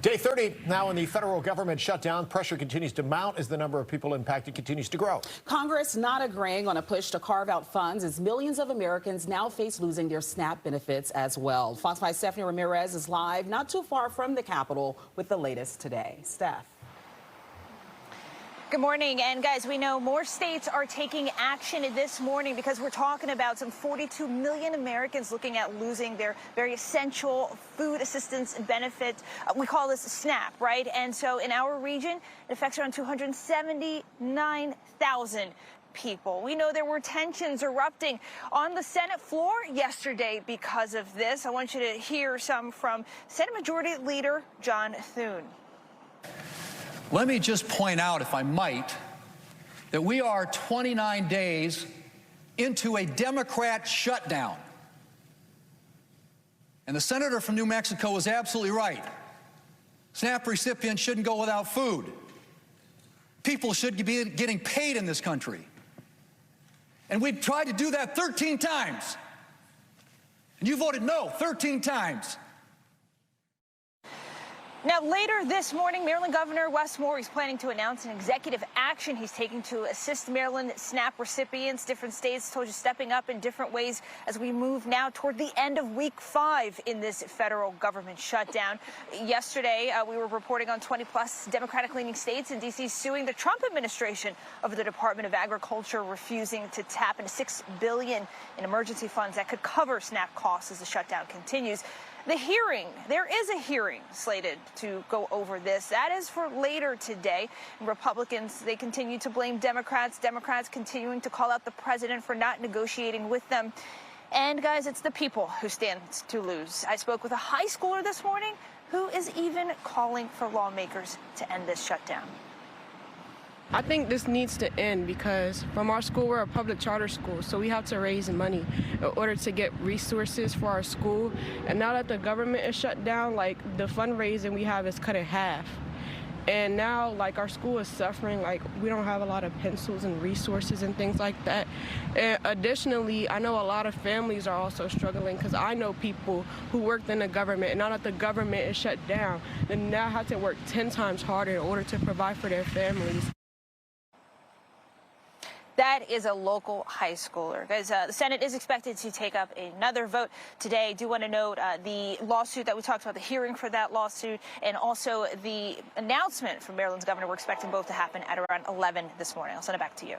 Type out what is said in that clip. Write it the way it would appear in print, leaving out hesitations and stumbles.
Day 30 now in the federal government shutdown. Pressure continues to mount as the number of people impacted continues to grow. Congress not agreeing on a push to carve out funds as millions of Americans now face losing their SNAP benefits as well. Fox 5's Stephanie Ramirez is live not too far from the Capitol with the latest today. Steph. Good morning. And guys, we know more states are taking action this morning because we're talking about some 42 million Americans looking at losing their very essential food assistance benefit. We call this SNAP, right? And so in our region, it affects around 279,000 people. We know there were tensions erupting on the Senate floor yesterday because of this. I want you to hear some from Senate Majority Leader John Thune. Let me just point out, if I might, that we are 29 days into a Democrat shutdown. And the senator from New Mexico was absolutely right. SNAP recipients shouldn't go without food. People should be getting paid in this country. And we've tried to do that 13 times. And you voted no 13 times. Now, later this morning, Maryland Governor Wes Moore is planning to announce an executive action he's taking to assist Maryland SNAP recipients. Different states, told you, stepping up in different ways as we move now toward the end of week 5 in this federal government shutdown. Yesterday, we were reporting on 20-plus Democratic-leaning states in D.C. suing the Trump administration over the Department of Agriculture refusing to tap into $6 billion in emergency funds that could cover SNAP costs as the shutdown continues. The hearing, there is a hearing slated to go over this. That is for later today. Republicans, they continue to blame Democrats. Democrats continuing to call out the president for not negotiating with them. And guys, it's the people who stand to lose. I spoke with a high schooler this morning who is even calling for lawmakers to end this shutdown. I think this needs to end because from our school, we're a public charter school, so we have to raise money in order to get resources for our school. And now that the government is shut down, like the fundraising we have is cut in half. And now, like, our school is suffering, like we don't have a lot of pencils and resources and things like that. And additionally, I know a lot of families are also struggling because I know people who worked in the government, and now that the government is shut down, they now have to work 10 times harder in order to provide for their families. That is a local high schooler. Guys, the Senate is expected to take up another vote today. I do want to note the lawsuit that we talked about, the hearing for that lawsuit, and also the announcement from Maryland's governor. We're expecting both to happen at around 11 this morning. I'll send it back to you.